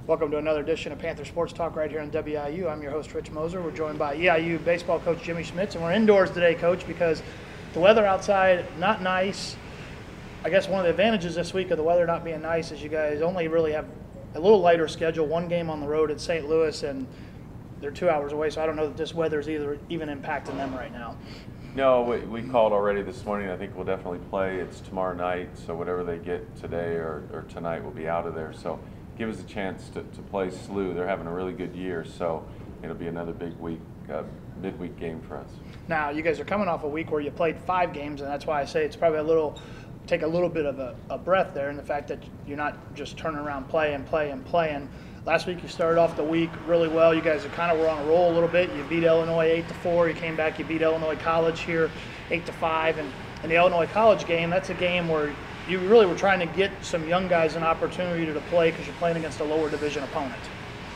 Welcome to another edition of Panther Sports Talk right here on WIU. I'm your host, Rich Moser. We're joined by EIU baseball coach Jimmy Schmitz, and we're indoors today, Coach, because the weather outside, not nice. I guess one of the advantages this week of the weather not being nice is you guys only really have a little lighter schedule, one game on the road at St. Louis, and they're 2 hours away, so I don't know that this weather is even impacting them right now. No, we called already this morning. I think we'll definitely play. It's tomorrow night, so whatever they get today or tonight will be out of there. So give us a chance to play SLU. They're having a really good year, so it'll be another big week, midweek game for us. Now, you guys are coming off a week where you played 5 games, and that's why I say it's probably take a little bit of a breath there in the fact that you're not just turning around playing. Last week you started off the week really well. You guys kind of were on a roll a little bit. You beat Illinois 8-4. You came back, you beat Illinois College here 8-5. And in the Illinois College game, that's a game where you really were trying to get some young guys an opportunity to play because you're playing against a lower division opponent.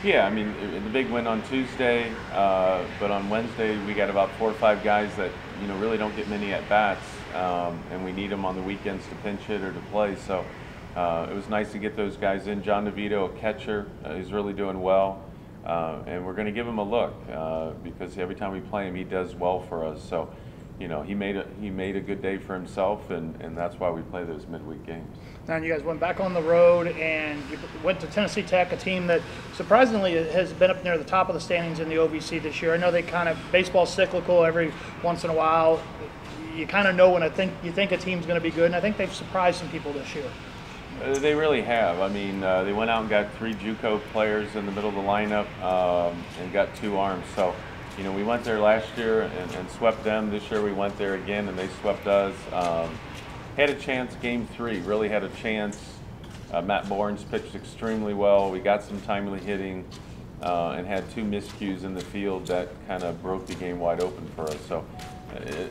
Yeah, I mean, the big win on Tuesday, but on Wednesday we got about 4 or 5 guys that, really don't get many at-bats, and we need them on the weekends to pinch hit or to play. So it was nice to get those guys in. John DeVito, a catcher, is really doing well, and we're going to give him a look because every time we play him, he does well for us. So, he made a good day for himself, and that's why we play those midweek games. Now, you guys went back on the road and you went to Tennessee Tech, a team that surprisingly has been up near the top of the standings in the OVC this year. I know they baseball's cyclical. Every once in a while, you kind of know when you think a team's going to be good, and I think they've surprised some people this year. They really have. I mean, they went out and got 3 JUCO players in the middle of the lineup and got 2 arms. So, we went there last year and swept them. This year we went there again and they swept us. Had a chance, game 3, really had a chance. Matt Bournes pitched extremely well. We got some timely hitting and had 2 miscues in the field that kind of broke the game wide open for us. So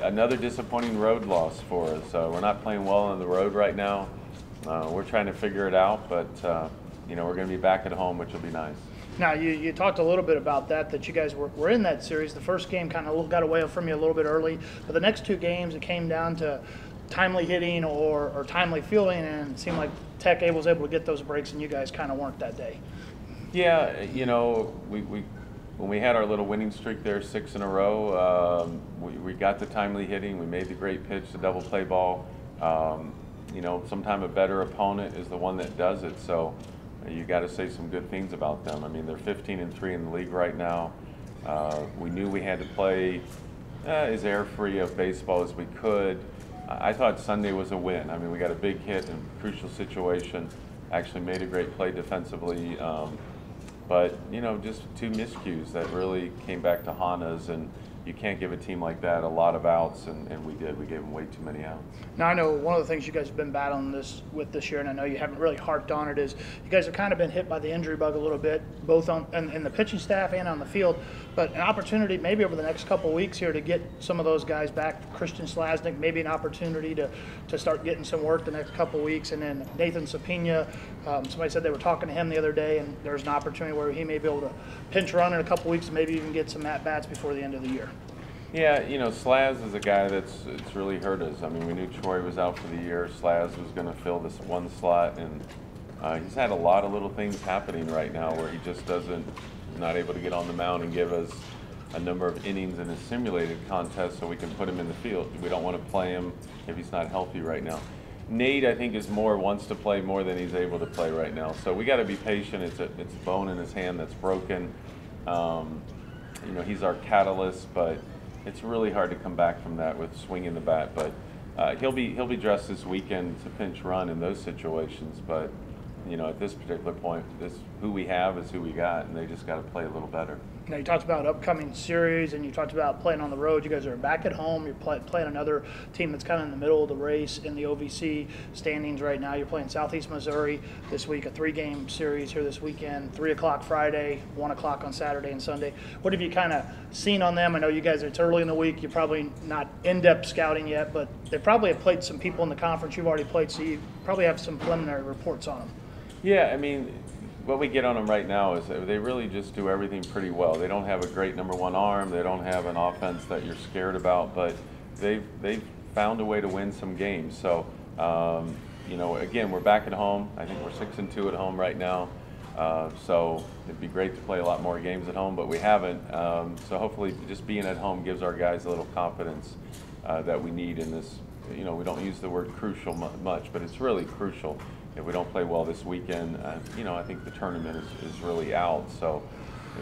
another disappointing road loss for us. We're not playing well on the road right now. We're trying to figure it out, but we're going to be back at home, which will be nice. Now, you talked a little bit about that you guys were in that series. The first game kind of got away from you a little bit early, but the next 2 games it came down to timely hitting or timely fielding, and it seemed like Tech was able to get those breaks, and you guys kind of weren't that day. Yeah, when we had our little winning streak there, 6 in a row, we got the timely hitting. We made the great pitch, the double play ball. Sometimes a better opponent is the one that does it. So you got to say some good things about them. I mean, they're 15-3 in the league right now. We knew we had to play as air-free of baseball as we could. I thought Sunday was a win. I mean, we got a big hit in a crucial situation. Actually made a great play defensively. But, just 2 miscues that really came back to Hanna's, and you can't give a team like that a lot of outs, and we did. We gave them way too many outs. Now, I know one of the things you guys have been battling with this year, and I know you haven't really harped on it, is you guys have kind of been hit by the injury bug a little bit, both in the pitching staff and on the field. But an opportunity maybe over the next couple of weeks here to get some of those guys back. Christian Slasnick, maybe an opportunity to start getting some work the next couple of weeks. And then Nathan Sapina, somebody said they were talking to him the other day, and there's an opportunity where he may be able to pinch run in a couple of weeks and maybe even get some at-bats before the end of the year. Yeah, Slaz is a guy it's really hurt us. I mean, we knew Troy was out for the year. Slaz was going to fill this one slot, and he's had a lot of little things happening right now where he just not able to get on the mound and give us a number of innings in a simulated contest so we can put him in the field. We don't want to play him if he's not healthy right now. Nate, I think, wants to play more than he's able to play right now. So we got to be patient. It's a bone in his hand that's broken. He's our catalyst, but it's really hard to come back from that with swinging the bat. But he'll be dressed this weekend to pinch run in those situations. But at this particular point, who we have is who we got, and they just got to play a little better. Now, you talked about upcoming series, and you talked about playing on the road. You guys are back at home. You're playing another team that's kind of in the middle of the race in the OVC standings right now. You're playing Southeast Missouri this week, a 3-game series here this weekend, 3 o'clock Friday, 1 o'clock on Saturday and Sunday. What have you kind of seen on them? I know you guys, it's early in the week. You're probably not in-depth scouting yet, but they probably have played some people in the conference you've already played, so you probably have some preliminary reports on them. Yeah, I mean, what we get on them right now is that they really just do everything pretty well. They don't have a great number 1 arm. They don't have an offense that you're scared about, but they've found a way to win some games. So, again, we're back at home. I think we're 6-2 at home right now. So it'd be great to play a lot more games at home, but we haven't. So hopefully just being at home gives our guys a little confidence that we need in this. You know, we don't use the word crucial much, but it's really crucial. If we don't play well this weekend, you know, I think the tournament is really out. So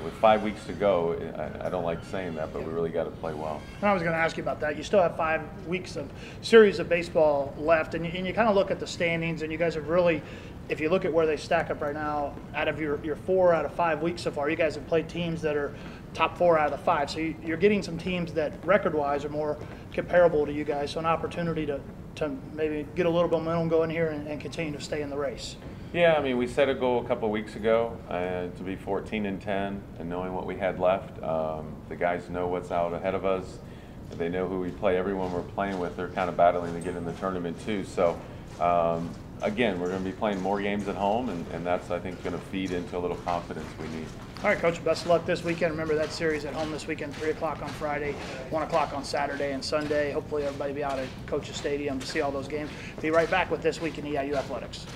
with 5 weeks to go, I don't like saying that, but we really got to play well. And I was going to ask you about that. You still have 5 weeks of series of baseball left, and you kind of look at the standings, and you guys have really, if you look at where they stack up right now, out of your 4 out of 5 weeks so far, you guys have played teams that are top 4 out of the 5. So you're getting some teams that record-wise are more comparable to you guys. So an opportunity to maybe get a little bit of momentum going here and continue to stay in the race. Yeah, I mean, we set a goal a couple of weeks ago to be 14-10, and knowing what we had left. The guys know what's out ahead of us. They know who we play. Everyone we're playing with, they're kind of battling to get in the tournament too. So again, we're going to be playing more games at home, and that's, I think, going to feed into a little confidence we need. All right, Coach, best of luck this weekend. Remember that series at home this weekend, 3 o'clock on Friday, 1 o'clock on Saturday and Sunday. Hopefully everybody will be out at Coach's Stadium to see all those games. Be right back with This Week in EIU Athletics.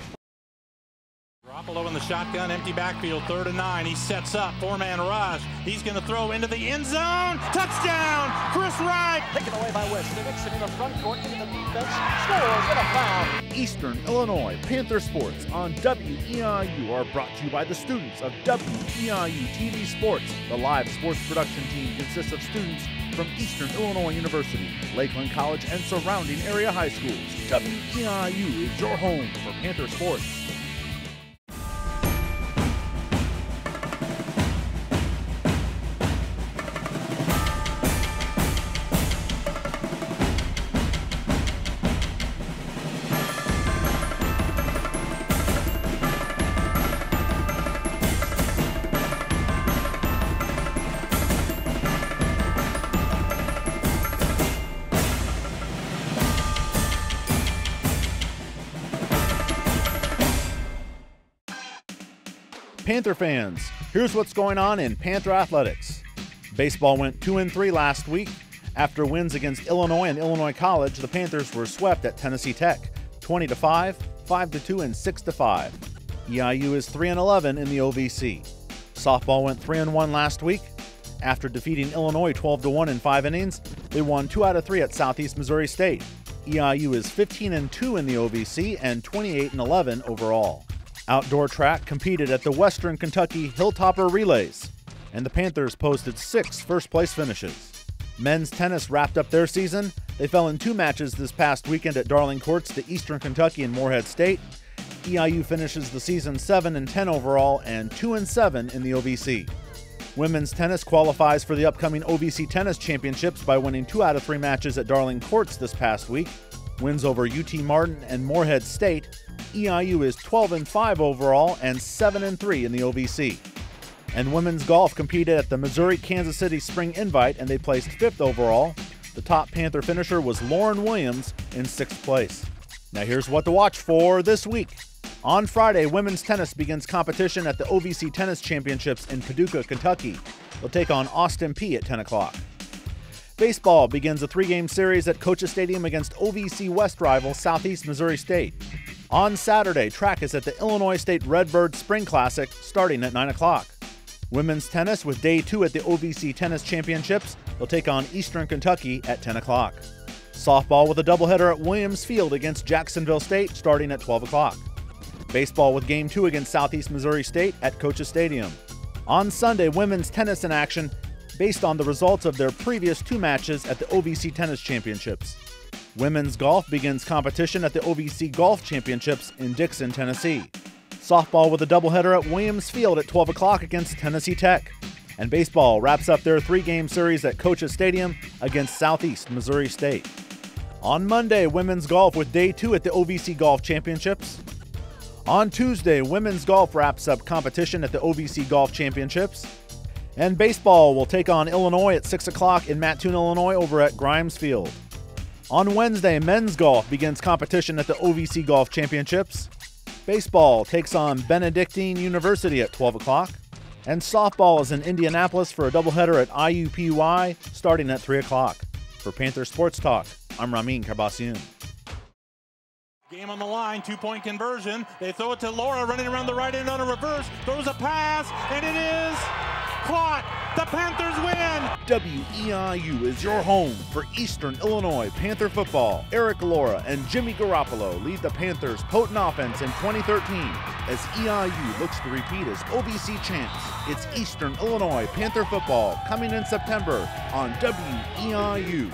Garoppolo in the shotgun, empty backfield, 3rd and 9. He sets up, 4-man rush. He's going to throw into the end zone. Touchdown, Chris Wright. Taken away by West. Nixon in the front court, into the defense. Scores, and a foul. Eastern Illinois Panther Sports on WEIU are brought to you by the students of WEIU TV Sports. The live sports production team consists of students from Eastern Illinois University, Lakeland College, and surrounding area high schools. WEIU is your home for Panther Sports. Panther fans, here's what's going on in Panther athletics. Baseball went 2-3 last week. After wins against Illinois and Illinois College, the Panthers were swept at Tennessee Tech, 20-5, 5-2, and 6-5. EIU is 3-11 in the OVC. Softball went 3-1 last week. After defeating Illinois 12-1 in 5 innings, they won 2 out of 3 at Southeast Missouri State. EIU is 15-2 in the OVC and 28-11 overall. Outdoor track competed at the Western Kentucky Hilltopper Relays, and the Panthers posted 6 first-place finishes. Men's tennis wrapped up their season. They fell in 2 matches this past weekend at Darling Courts to Eastern Kentucky and Morehead State. EIU finishes the season 7-10 overall and 2-7 in the OVC. Women's tennis qualifies for the upcoming OVC Tennis Championships by winning 2 out of 3 matches at Darling Courts this past week. Wins over UT Martin and Morehead State. EIU is 12-5 overall and 7-3 in the OVC. And women's golf competed at the Missouri-Kansas City Spring Invite, and they placed 5th overall. The top Panther finisher was Lauren Williams in 6th place. Now here's what to watch for this week. On Friday, women's tennis begins competition at the OVC Tennis Championships in Paducah, Kentucky. They'll take on Austin Peay at 10 o'clock. Baseball begins a 3-game series at Coach's Stadium against OVC West rival Southeast Missouri State. On Saturday, track is at the Illinois State Redbird Spring Classic starting at 9 o'clock. Women's tennis with Day 2 at the OVC Tennis Championships. They'll take on Eastern Kentucky at 10 o'clock. Softball with a doubleheader at Williams Field against Jacksonville State starting at 12 o'clock. Baseball with Game 2 against Southeast Missouri State at Coach's Stadium. On Sunday, women's tennis in action based on the results of their previous 2 matches at the OVC Tennis Championships. Women's golf begins competition at the OVC Golf Championships in Dixon, Tennessee. Softball with a doubleheader at Williams Field at 12 o'clock against Tennessee Tech. And baseball wraps up their 3-game series at Coach's Stadium against Southeast Missouri State. On Monday, women's golf with Day 2 at the OVC Golf Championships. On Tuesday, women's golf wraps up competition at the OVC Golf Championships. And baseball will take on Illinois at 6 o'clock in Mattoon, Illinois over at Grimes Field. On Wednesday, men's golf begins competition at the OVC Golf Championships. Baseball takes on Benedictine University at 12 o'clock. And softball is in Indianapolis for a doubleheader at IUPUI starting at 3 o'clock. For Panther Sports Talk, I'm Ramin Karbasioun. Game on the line, 2-point conversion. They throw it to Laura, running around the right end on a reverse, throws a pass, and it is caught. The Panthers win. WEIU is your home for Eastern Illinois Panther football. Eric Laura and Jimmy Garoppolo lead the Panthers' potent offense in 2013 as EIU looks to repeat as OVC champs. It's Eastern Illinois Panther football coming in September on WEIU.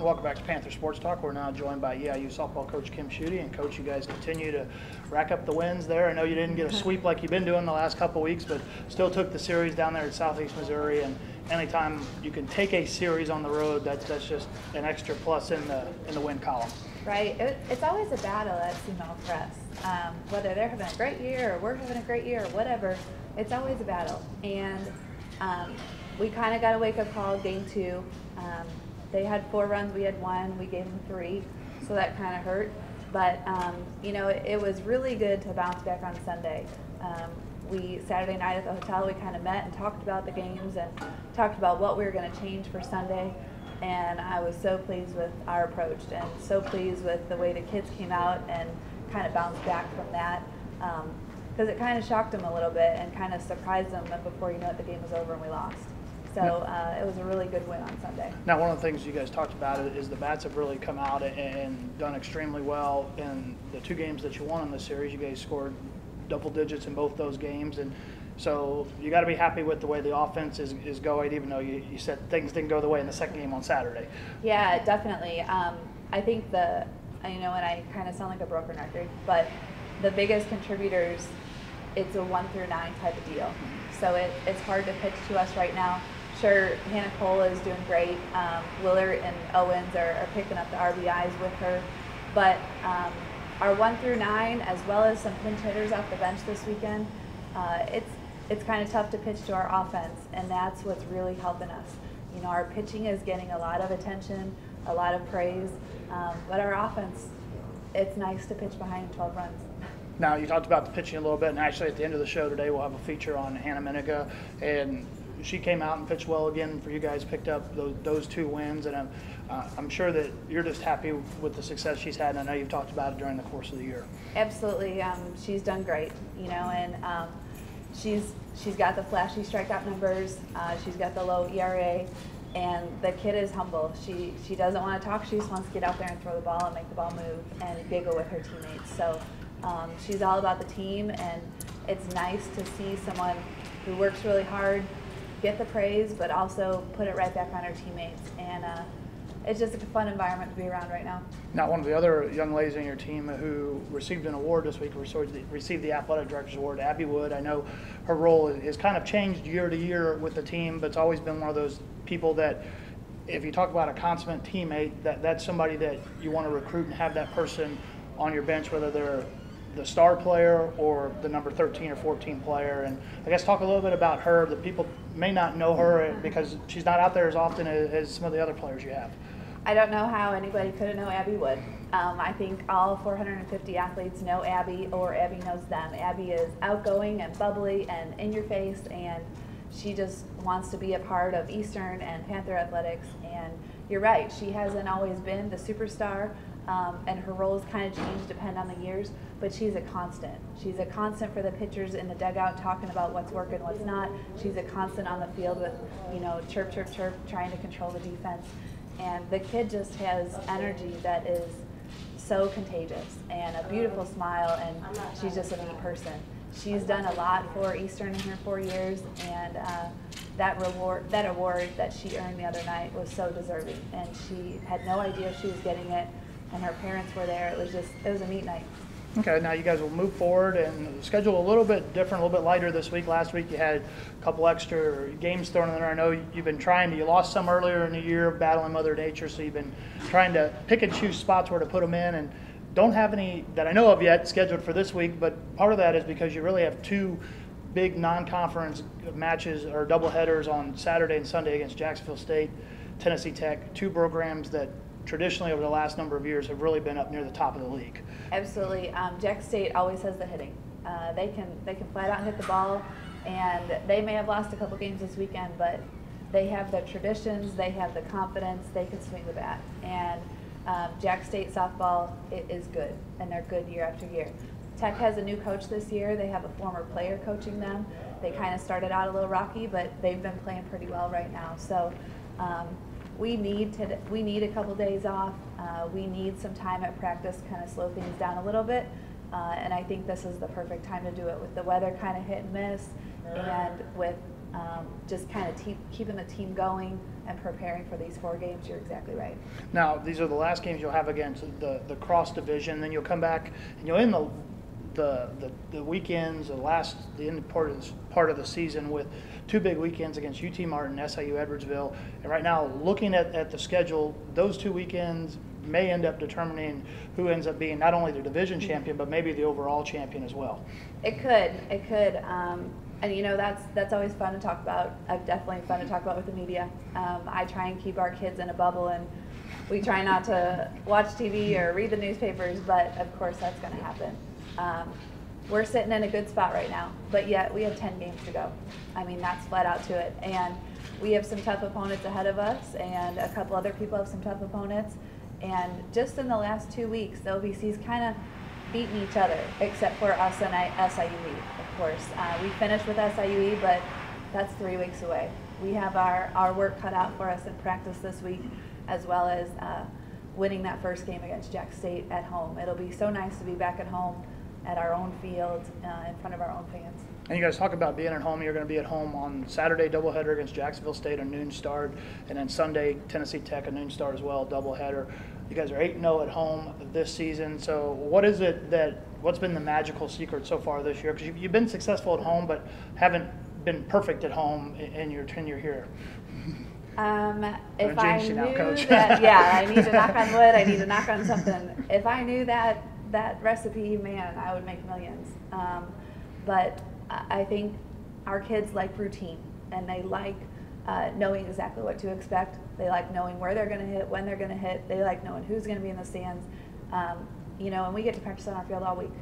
Welcome back to Panther Sports Talk. We're now joined by EIU softball coach Kim Schuette. And Coach, you guys continue to rack up the wins there. I know you didn't get a sweep like you've been doing the last couple of weeks, but still took the series down there at Southeast Missouri. And anytime you can take a series on the road, that's just an extra plus in the win column. Right. It's always a battle at Seamount for us. Whether they're having a great year or we're having a great year or whatever, it's always a battle. And we kind of got a wake-up call game 2. They had 4 runs, we had 1, we gave them 3, so that kind of hurt. But, you know, it was really good to bounce back on Sunday. Saturday night at the hotel, we kind of met and talked about the games and talked about what we were going to change for Sunday. And I was so pleased with our approach and so pleased with the way the kids came out and kind of bounced back from that. Because it kind of shocked them a little bit and kind of surprised them, and before you know it, the game was over and we lost. So it was a really good win on Sunday. Now, one of the things you guys talked about is the bats have really come out and done extremely well in the 2 games that you won in this series. You guys scored double digits in both those games, and so you got to be happy with the way the offense is going, even though you said things didn't go the way in the second game on Saturday. Yeah, definitely. I think and I kind of sound like a broken record, but the biggest contributors, it's a 1 through 9 type of deal. So it's hard to pitch to us right now. Sure, Hanna is doing great. Willard and Owens are picking up the RBIs with her. But our 1 through 9, as well as some pinch hitters off the bench this weekend, it's kind of tough to pitch to our offense, and that's what's really helping us. You know, our pitching is getting a lot of attention, a lot of praise, but our offense, it's nice to pitch behind 12 runs. Now, you talked about the pitching a little bit, and actually at the end of the show today, we'll have a feature on Hanna Mennenga, and she came out and pitched well again for you guys, picked up those 2 wins, and I'm sure that you're just happy with the success she's had, and I know you've talked about it during the course of the year. Absolutely. She's done great, you know, and she's got the flashy strikeout numbers, she's got the low ERA, and the kid is humble. She doesn't want to talk, she just wants to get out there and throw the ball and make the ball move and giggle with her teammates. So she's all about the team, and it's nice to see someone who works really hard get the praise, but also put it right back on her teammates. And it's just a fun environment to be around right now. Now, one of the other young ladies on your team who received an award this week, received the Athletic Director's Award, Abby Wood. I know her role has kind of changed year to year with the team, but it's always been one of those people that, if you talk about a consummate teammate, that's somebody that you want to recruit and have that person on your bench, whether they're the star player or the number 13 or 14 player. And I guess talk a little bit about her, that people may not know her because she's not out there as often as some of the other players you have. I don't know how anybody couldn't know Abby Wood. I think all 450 athletes know Abby, or Abby knows them. Abby is outgoing and bubbly and in your face, and she just wants to be a part of Eastern and Panther athletics. And you're right, she hasn't always been the superstar, and her roles kind of change depending on the years, but she's a constant. She's a constant for the pitchers in the dugout, talking about what's working, what's not. She's a constant on the field with, you know, chirp, chirp, chirp, trying to control the defense. And the kid just has energy that is so contagious and a beautiful smile, and she's just a neat person. She's done a lot for Eastern in her 4 years, and that award that she earned the other night was so deserving, and she had no idea she was getting it, and her parents were there. It was a neat night. Okay, now you guys will move forward and schedule a little bit different, a little bit lighter this week. Last week you had a couple extra games thrown in there. I know you've been you lost some earlier in the year battling Mother Nature, so you've been trying to pick and choose spots where to put them in, and don't have any that I know of yet scheduled for this week, but part of that is because you really have 2 big non-conference matches or doubleheaders on Saturday and Sunday against Jacksonville State, Tennessee Tech, 2 programs that traditionally over the last number of years have really been up near the top of the league. Absolutely. Jack State always has the hitting. They can flat out hit the ball, and they may have lost a couple games this weekend, but they have the traditions, they have the confidence, they can swing the bat. And Jack State softball is good, and they're good year after year. Tech has a new coach this year. They have a former player coaching them. They kind of started out a little rocky, but they've been playing pretty well right now. So we need a couple days off. We need some time at practice, kind of slow things down a little bit. And I think this is the perfect time to do it, with the weather kind of hit and miss, and with just kind of keeping the team going and preparing for these 4 games. You're exactly right. Now, these are the last games you'll have against the cross division. Then you'll come back and you'll end the weekends, the end part of the season with 2 big weekends against UT Martin, SIU Edwardsville. And right now, looking at the schedule, those 2 weekends may end up determining who ends up being not only the division champion, but maybe the overall champion as well. It could. And you know, that's always fun to talk about. Definitely fun to talk about with the media. I try and keep our kids in a bubble, and we try not to watch TV or read the newspapers, but of course that's going to happen. We're sitting in a good spot right now, but yet we have 10 games to go. I mean, that's flat out to it. And we have some tough opponents ahead of us, and a couple other people have some tough opponents. And just in the last 2 weeks, the OVC's kind of beaten each other, except for us and SIUE, of course. We finished with SIUE, but that's 3 weeks away. We have our work cut out for us in practice this week, as well as winning that first game against Jack State at home. It'll be so nice to be back at home at our own field, in front of our own fans. And you guys talk about being at home. You're going to be at home on Saturday, doubleheader against Jacksonville State, a noon start, and then Sunday, Tennessee Tech, a noon start as well, doubleheader. You guys are 8-0 at home this season. So what's been the magical secret so far this year? Because you've been successful at home, but haven't been perfect at home in your tenure here. If I knew that, yeah, I need to knock on wood. I need to knock on something. If I knew that recipe, man, I would make millions. But I think our kids like routine, and they like knowing exactly what to expect. They like knowing where they're going to hit, when they're going to hit. They like knowing who's going to be in the stands. You know, and we get to practice on our field all week.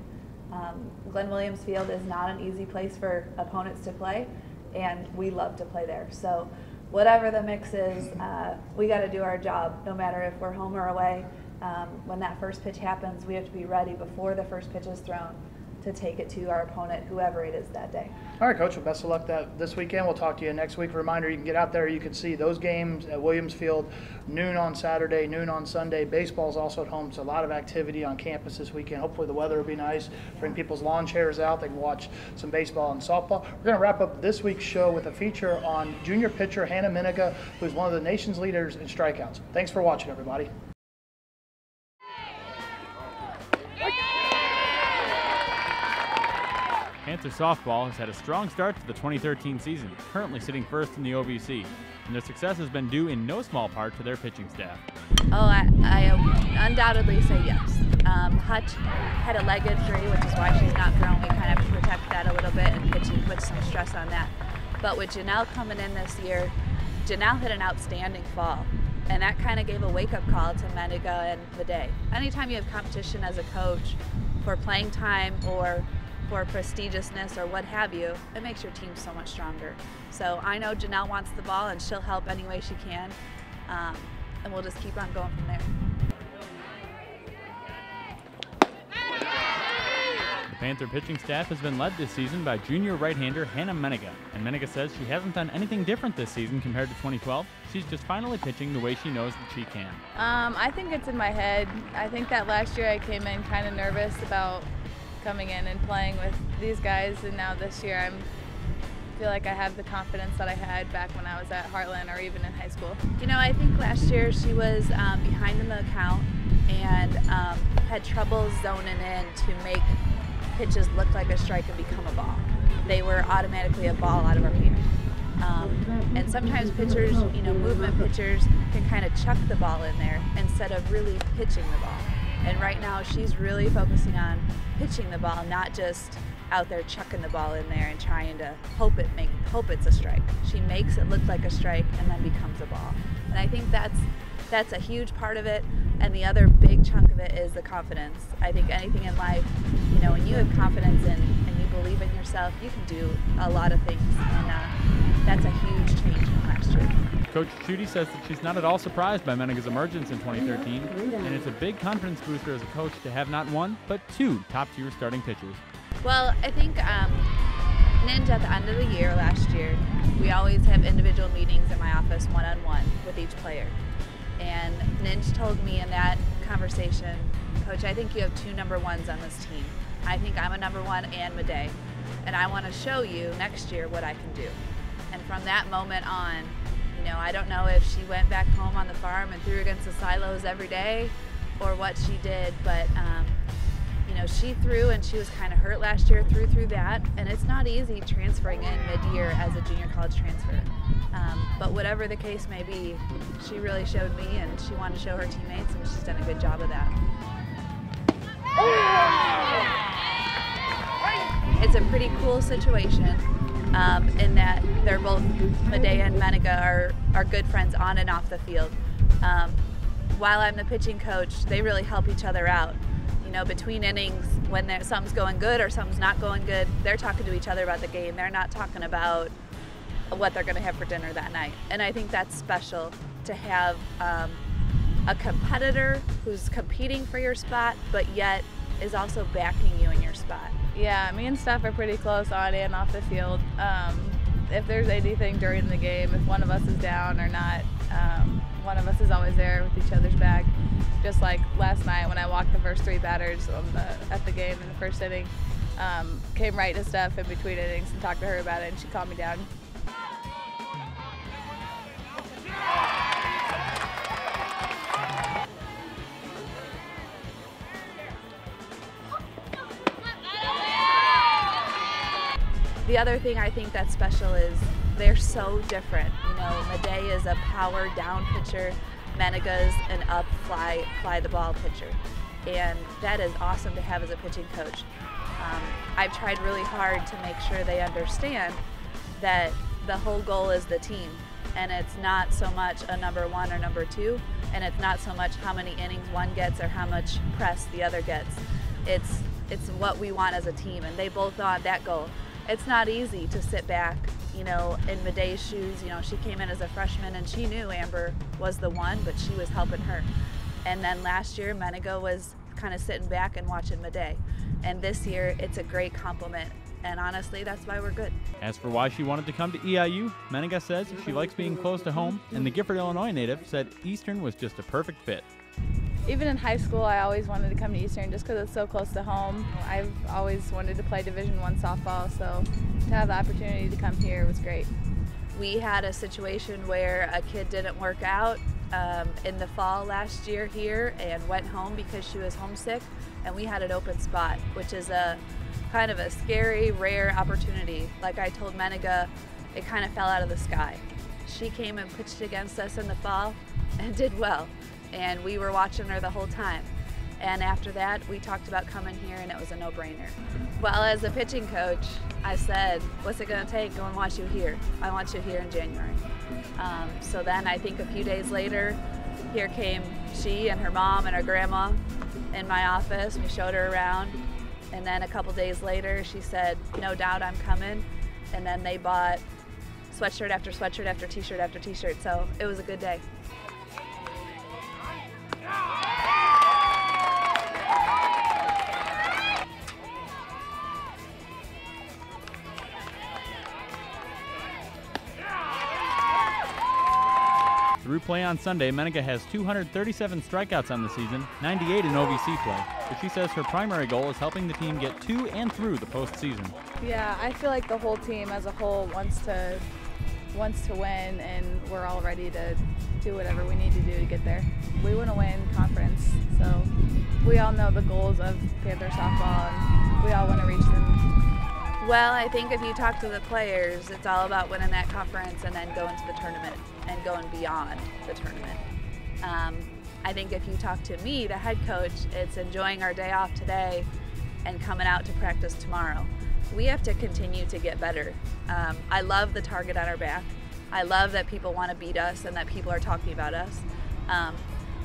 Glenn Williams Field is not an easy place for opponents to play, and we love to play there. So whatever the mix is, we got to do our job, no matter if we're home or away. When that first pitch happens, we have to be ready before the first pitch is thrown to take it to our opponent, whoever it is that day. All right, Coach, well, best of luck this weekend. We'll talk to you next week. Reminder, you can get out there. You can see those games at Williams Field, noon on Saturday, noon on Sunday. Baseball's also at home, so a lot of activity on campus this weekend. Hopefully the weather will be nice. Bring people's lawn chairs out. They can watch some baseball and softball. We're going to wrap up this week's show with a feature on junior pitcher Hanna Mennenga, who's one of the nation's leaders in strikeouts. Thanks for watching, everybody. Panther softball has had a strong start to the 2013 season, currently sitting first in the OVC, and their success has been due in no small part to their pitching staff. Oh, I undoubtedly say yes. Hutch had a leg injury, which is why she's not thrown. We kind of have to protect that a little bit and put some stress on that. But with Janelle coming in this year, Janelle hit an outstanding fall, and that kind of gave a wake-up call to Mennenga and the day. Anytime you have competition as a coach for playing time or for prestigiousness or what have you, it makes your team so much stronger. So I know Janelle wants the ball, and she'll help any way she can, and we'll just keep on going from there. The Panther pitching staff has been led this season by junior right-hander Hanna Mennenga, and Mennenga says she hasn't done anything different this season compared to 2012. She's just finally pitching the way she knows that she can. I think it's in my head. I think that last year I came in kind of nervous about coming in and playing with these guys, and now this year I feel like I have the confidence that I had back when I was at Heartland or even in high school. You know, I think last year she was behind in the count and had trouble zoning in to make pitches look like a strike and become a ball. They were automatically a ball out of her hand. And sometimes pitchers, you know, movement pitchers can kind of chuck the ball in there instead of really pitching the ball. And right now she's really focusing on pitching the ball, not just out there chucking the ball in there and trying to hope it's a strike. She makes it look like a strike and then becomes a ball. And I think that's a huge part of it. And the other big chunk of it is the confidence. I think anything in life, you know, when you have confidence and you believe in yourself, you can do a lot of things. And that's a huge change from last year. year. Coach Schuette says that she's not at all surprised by Mennenga's emergence in 2013, and it's a big confidence booster as a coach to have not one, but two top-tier starting pitchers. Well, I think Ninja at the end of the year last year, we always have individual meetings in my office one-on-one with each player. And Ninja told me in that conversation, Coach, I think you have two number ones on this team. I think I'm a number one and Madej, and I want to show you next year what I can do. And from that moment on, you know, I don't know if she went back home on the farm and threw against the silos every day or what she did, but you know, she threw, and she was kind of hurt last year, through that, and it's not easy transferring in mid-year as a junior college transfer. But whatever the case may be, she really showed me, and she wanted to show her teammates, and she's done a good job of that. It's a pretty cool situation in that they're both, Madej and Mennenga, are good friends on and off the field. While I'm the pitching coach, they really help each other out. You know, between innings, when something's going good or something's not going good, they're talking to each other about the game. They're not talking about what they're going to have for dinner that night. And I think that's special to have a competitor who's competing for your spot, but yet is also backing you in your spot. Yeah, me and Steph are pretty close on and off the field. If there's anything during the game, if one of us is down or not, one of us is always there with each other's back. Just like last night when I walked the first three batters at the game in the first inning, came right to Steph in between innings and talked to her about it, and she calmed me down. The other thing I think that's special is they're so different. You know, Madej is a power down pitcher, Mennenga's an up fly the ball pitcher, and that is awesome to have as a pitching coach. I've tried really hard to make sure they understand that the whole goal is the team, and it's not so much a number one or number two, and it's not so much how many innings one gets or how much press the other gets. It's what we want as a team, and they both on that goal. It's not easy to sit back, you know, in Madej's shoes. You know, she came in as a freshman and she knew Amber was the one, but she was helping her. And then last year, Mennenga was kind of sitting back and watching Madej. And this year, it's a great compliment. And honestly, that's why we're good. As for why she wanted to come to EIU, Mennenga says she likes being close to home, and the Gifford, Illinois native said Eastern was just a perfect fit. Even in high school, I always wanted to come to Eastern just because it's so close to home. I've always wanted to play Division I softball, so to have the opportunity to come here was great. We had a situation where a kid didn't work out in the fall last year here and went home because she was homesick, and we had an open spot, which is a kind of a scary, rare opportunity. Like I told Mennenga, it kind of fell out of the sky. She came and pitched against us in the fall and did well. And we were watching her the whole time. And after that, we talked about coming here, and it was a no-brainer. Well, as a pitching coach, I said, what's it gonna take? Go and watch you here. I want you here in January. So then I think a few days later, here came she and her mom and her grandma in my office. We showed her around. And then a couple days later, she said, no doubt I'm coming. And then they bought sweatshirt after sweatshirt after t-shirt after t-shirt. So it was a good day. Through play on Sunday, Mennenga has 237 strikeouts on the season, 98 in OVC play. But she says her primary goal is helping the team get to and through the postseason. Yeah, I feel like the whole team as a whole wants to win, and we're all ready to do whatever we need to do to get there. We want to win conference, so we all know the goals of Panther softball, and we all want to reach them. Well, I think if you talk to the players, it's all about winning that conference and then going to the tournament and going beyond the tournament. I think if you talk to me, the head coach, it's enjoying our day off today and coming out to practice tomorrow. We have to continue to get better. I love the target on our back. I love that people want to beat us and that people are talking about us.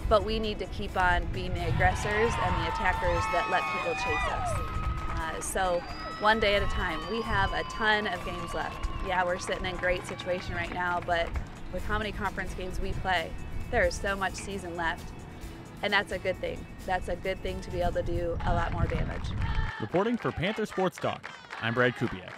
But we need to keep on being the aggressors and the attackers that let people chase us. So one day at a time. We have a ton of games left. Yeah, we're sitting in a great situation right now, but with how many conference games we play, there is so much season left, and that's a good thing. That's a good thing to be able to do a lot more damage. Reporting for Panther Sports Talk, I'm Brad Kubiak.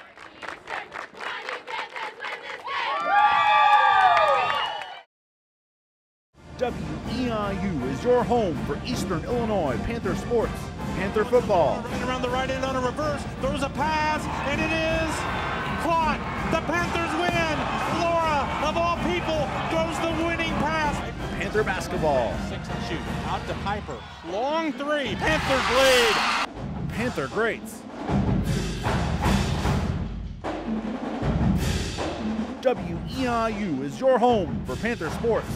WEIU is your home for Eastern Illinois Panther sports, Panther football. Running around the right end on a reverse, throws a pass, and it is caught. The Panthers win. Laura, of all people, throws the winning pass. Panther basketball. 6 and shoot, out to Piper. Long three, Panthers lead. Panther greats. WEIU is your home for Panther sports,